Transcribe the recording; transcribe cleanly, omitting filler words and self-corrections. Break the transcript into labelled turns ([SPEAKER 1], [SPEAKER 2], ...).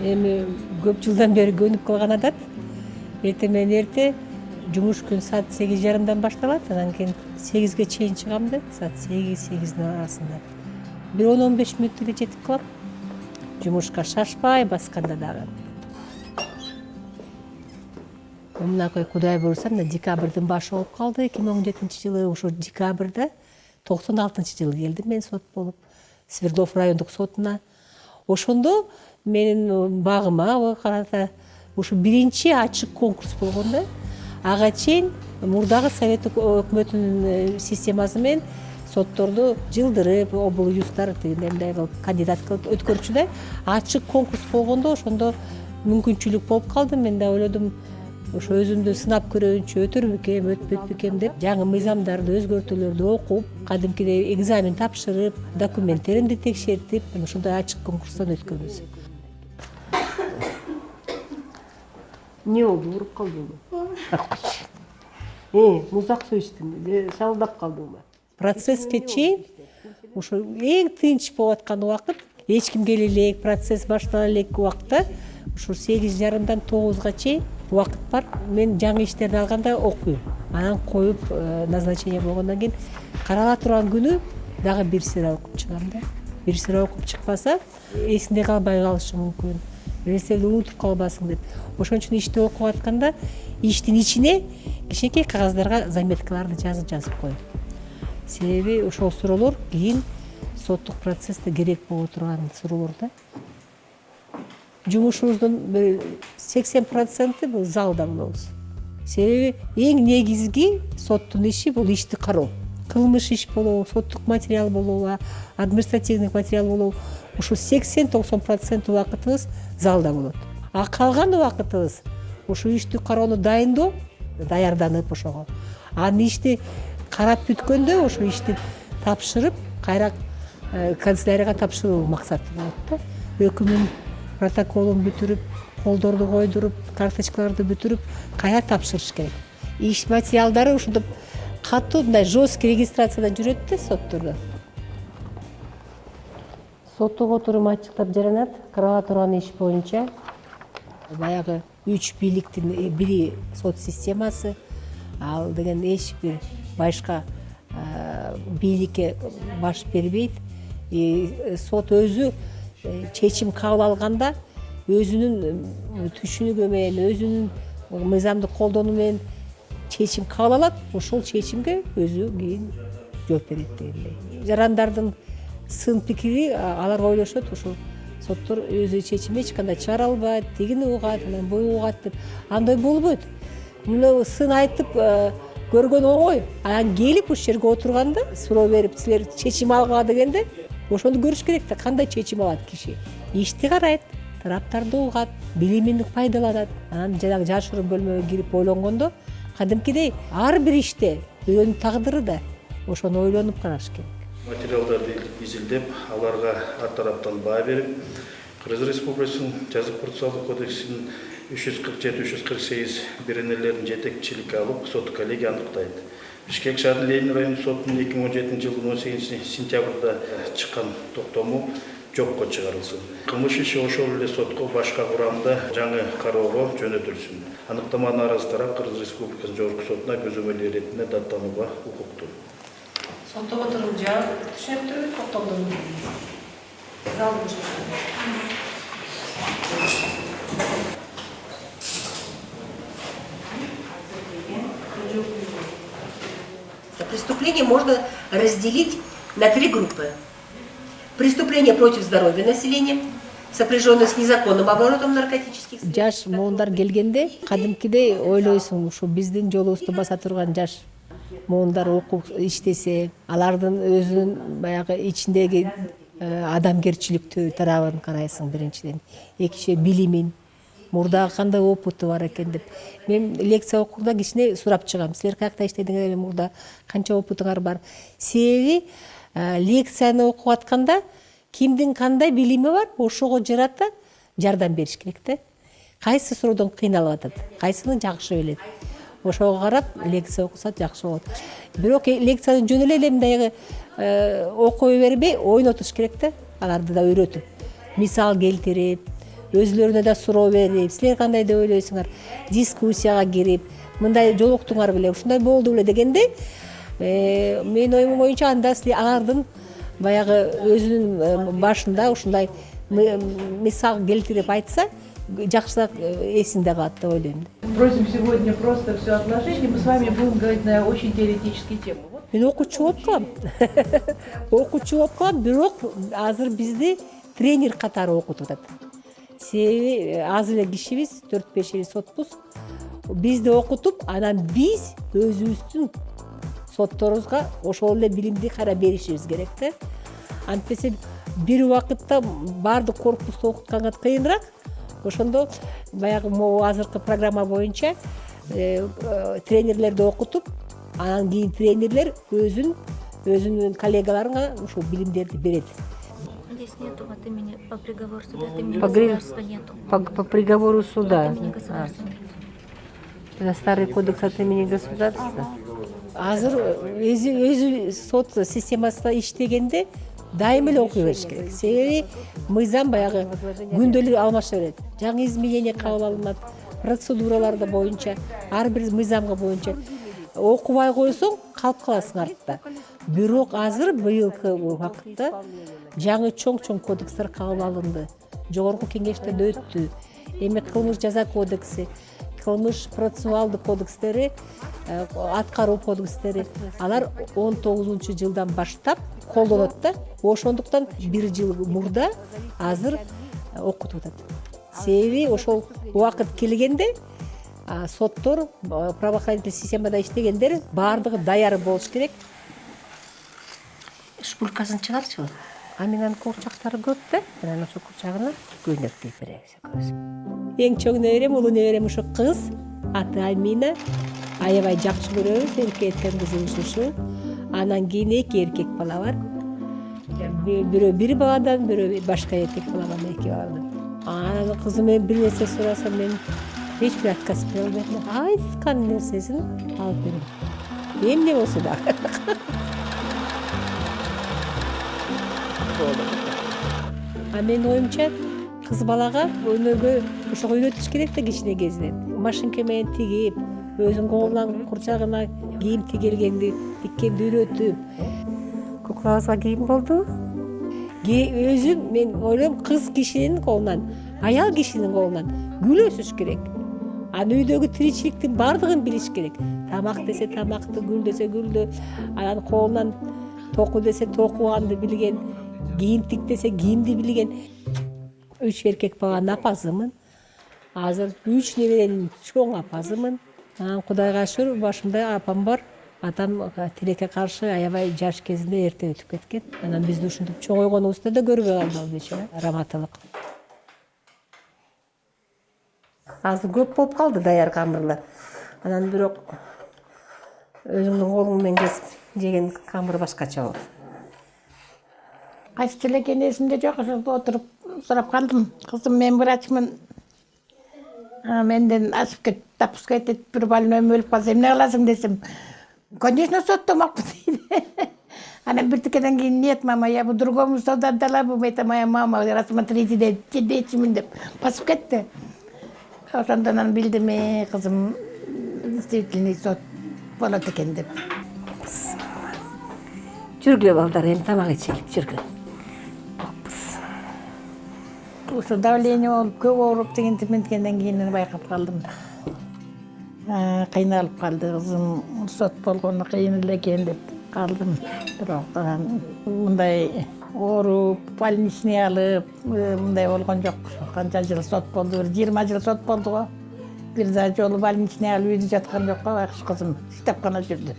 [SPEAKER 1] Эми көп жылдан бери көнүп калган адат. Эртең менен эрте жумуш күн саат 8:30 башталат. Анан кийин 8ге чейин чыгам да, саат 8-8 арасында. Bir 10-15 мүнөттө эле жетип калам. Жумушка шашпай басканда дагы. Мынакей Кудай буйрса, декабрдын башы болуп калды. 2017-жылы ошо декабрда 96-жылы келдим мен сот болуп Свердлов райондук сотуна. Ошондо менин багыма карата ушу биринчи ачык конкурс болгон да. Ага чейин мурдагы совет өкмөтүнүн системасы менен сотторду жылдырып, обул юздар мындай кылып кандидат кылып өткөрчү да. Ачык конкурс болгондо ошондо мүмкүнчүлүк болуп калды. Мен да ойлодум, ошо өзүмдү сынап көрөйүнчү, өтөр бекем, өтпөт бекем деп, жаңы мыйзамдарды, өзгөртүүлөрдү окуп, кадимкидей экзамен тапшырып, документтеримди текшертип, ушундай ачык конкурстан өткөнбүз. Не болду, уруп калдыңбы? Музак суу ичтиңби? Шалдап калдыңбы? Процесске чейин ошо эң тынч болуп аткан убакыт, эч ким келе элек, процесс баштала элек убакытта, ушу 8:30-дан 9-га чейин убакыт бар. Мен жаңы иштерди алганда окуйм. Анан коюп назначение болгондон кийин карала турган күнү дагы бир сыйра окуп чыгам да. Бир сыйра окуп чыкпаса, эсинде калбай калышы мүмкүн. Нерселерди унутуп калбасын деп. Ошон үчүн ишти окуп атканда иштин ичине кичинекей кагаздарга заметкаларды жазып коюм. Себеби ошол суроолор кийин соттук процессте керек боло турган суроолор да. Жумушубуздун 80% бул залда болобуз. Себеби эң негизги соттун иши бул ишти кароо. Кылмыш иш болобу, соттук материал болобу, административный материал болобу, ушу 80-90% убакытыбыз залда болот. А калган убакытыбыз ушу ишти кароону даярданып ошого. Анын ишти карап бүткөндө ошо ишти тапшырып, кайра канцелярияга тапшыруу максаты болот да. Өкүмүн протоколун бүтүрүп, колдорду койдуруп, карточкаларды бүтүрүп, кайра тапшырыш керек. Иш материалдары ушинтип катуу мындай жесткий регистрацияда жүрөт да соттордо. Соттук отурум ачыктап жаранат. Карала турган иш боюнча баягы 3 бийликтин бири сот системасы, ал деген эч бир башка бийликке баш бербейт. Сот өзү чечим кабыл алганда өзүнүн түшүнүгү менен, өзүнүн мыйзамдык колдонуу менен чечим кабыл алат, ошол чечимге өзү кийин жооп берет дегендей. Жарандардын сын пикири алар ойлошот, ошол соттор өзү чечим эч кандай чыгара албайт, тигини угат, анан буну угат деп. Андай болбойт. Муну сын айтып көргөн оңой. Анан келип ушул жерге отурганда суроо берип, силер чечим алгыла дегенде, ошону көрүш керек да, кандай чечим алат киши. Ишти карайт, тараптарды угат, билимин пайдаланат. Анан жанагы жашыруун бөлмөгө кирип ойлонгондо, кадимкидей ар бир иште бирөөнүн тагдыры да ошону ойлонуп караш керек.
[SPEAKER 2] Материалдарды изилдеп, аларга ар тараптан баа берип, Кыргыз Республикасынын жазык процессуалдык кодексинин 347-348 беренелерин жетекчиликке алып, сот коллегия аныктайт. Бишкек шаардын Ленин райондук сотунун 2017-жылдын 18-сентябрда чыккан токтому жокко чыгарылсын. Кылмыш иши ошол эле сотко башка курамда жаңы кароого жөнөтүлсүн. Аныктаманын аразы тарап Кыргыз Республикасынын жогорку сотуна көзөмөл иретине даттанууга укуктуу.
[SPEAKER 1] Соттук отурум түшүнүктүүбү, токтомдорду.
[SPEAKER 3] Преступление можно разделить на 3 группы. Преступление против здоровья населения, сопряженное с незаконным оборотом наркотических средств.
[SPEAKER 1] Жаш моундар келгенде, кадимкидей ойлойсуң, ушу биздин жолубузду баса турган жаш моундар окуп иштесе, алардын өзүнүн баягы ичиндеги адамгерчиликтүү тарабын карайсың биринчиден. Экинчи билимин, мурдагы кандай опыту бар экен деп. Мен лекция окуганда кичине сурап чыгам. Силер каякта иштедиңер, мурда канча опытыңар бар? Себеби лекцияны окуп атканда кимдин кандай билими бар, ошого жарата жардам бериш керек да. Кайсы суроодон кыйналып атат, кайсыны жакшы билет. Ошого карап лекция окусат жакшы болот. Бирок лекцияны жөн эле мындайгы окуй бербей ойнотуш керек да, аларды да үйрөтүп. Мисал келтирип, өзүлөрүнө да суроо берип, силер кандай деп ойлойсуңар, дискуссияга кирип, мындай жолуктуңар беле, ушундай болду беле дегенде, менин оюм боюнча анда силер алардын баягы өзүнүн башында ушундай мисал келтирип айтса, жакшыраак эсинде калат деп ойлойм.
[SPEAKER 4] Просим сегодня просто все отложить, и мы с вами будем говорить на очень теоретические темы.
[SPEAKER 1] Мен окуучу болуп калам. Окуучу болуп калам, бирок азыр бизди тренер катары окутуп атат. Себеби аз эле кишибиз, 4-5 эле сотпуз. Бизди окутуп, анан биз өзүбүздүн сотторубузга ошол эле билимди кара беришибиз керек да. Антпесе бир убакытта баардык корпусту окутканга кыйыныраак. Ошондо баягы могу азыркы программа боюнча тренерлерди окутуп, анан кийин тренерлер өзүнүн коллегаларына ушул билимдерди берет.
[SPEAKER 5] Здесь нету от имени по приговору суда, от имени
[SPEAKER 1] По
[SPEAKER 5] государства нету.
[SPEAKER 1] По приговору суда.
[SPEAKER 5] От имени государства нету.
[SPEAKER 1] Это старый кодекс от имени государства. Азыр өзү сот системасында иштегенде дайым эле окуй бериш керек. Себеби мыйзам баягы күндөлүк алмаша берет. Жаңы изменение кабыл алынат, процедураларда боюнча, ар бир мыйзамга боюнча. Окубай койсоң калып каласың артта. Бирок азыр быйылкы убакытта жаңы чоң кодекстер кабыл алынды. Жогорку кеңештен өттү. Эми кылмыш жаза кодекси, кылмыш процессуалдык кодекстери, аткаруу кодекстери, алар 19-жылдан баштап колдонот да. Ошондуктан бир жыл мурда азыр окутуп атат. Себеби ошол убакыт келгенде соттор, правоохранительный системада иштегендер баардыгы даяр болуш керек. Шпулькасын чыгарчы. Анын курчактары көп да, анан ошол курчагына көйнөк кийип беребиз. Эң чоң неберем, улуу неберем ушу кыз, аты Амина. Аябай жакшы көрөбүз, эркектен кызыбыз ушу. Анан кийин 2 эркек бала бар. Бирөө бир баладан, бирөө башка эркек баладан 2 баладан. Анан кызым менен бир нерсе сурасам мен эч бир отказ бере албайм. Айткан нерсесин алып берем. Эмне болсо да. Менин оюмча кыз балага өнөгө ошого үйрөтүш керек да кичине кезинен. Машинке менен тигип, өзүнүн колунан курчагына кийим тигилгенди, тиккенди үйрөтүп. Куклабызга кийим болду. Өзүм мен ойлойм кыз кишинин колунан, аял кишинин колунан гүл өсүш керек. Анан үйдөгү тиричиликтин баардыгын билиш керек. Тамак десе тамакты, гүл десе гүлдү, анан колунан току десе токуганды билген, кийим тик десе кийимди билген. 3 эркек баланын апасымын. Азыр 3 неберенин чоң апасымын. Анан Кудайга шүр башымда апам бар. Атам тилекке каршы аябай жаш кезинде эрте өтүп кеткен. Анан бизди ушинтип чоңойгонубузда да көрбөй калды ал бечара. Раматылык. Азыр көп болуп калды даяр камырлар. Анан бирок өзүңдүн колуң менен кесип жеген камыр башкача болот.
[SPEAKER 6] Кайсы эле экен эсимде жок, ошолдо отуруп сурап калдым. Кызым, мен врачмын. Менден ашып кетип, допуска этет, бир больной өлүп калса эмне кыласың десем, конечно, соттомокпун дейт. Анан биртикеден кийин нет, мама, я бы другому суду отдала бы, это моя мама, рассмотрите дейчимин деп басып кетти. Ошондон билдим, кызым, действительно сот болот экен деп.
[SPEAKER 1] Жүргүлө балдар, эми тамак ичелик, жүргүлө.
[SPEAKER 6] Ушу давление болуп, көп ооруп дегенден кийин байкап калдым. Кыйналып калды кызым, сот болгону кыйын эле экен деп калдым. Бирок мындай ооруп, больничный алып, мындай болгон жок. Канча жыл сот болду, 20 жыл сот болду го. Бир да жолу больничный алып үйдө жаткан жок го, кызым. Китапкана жүрдү.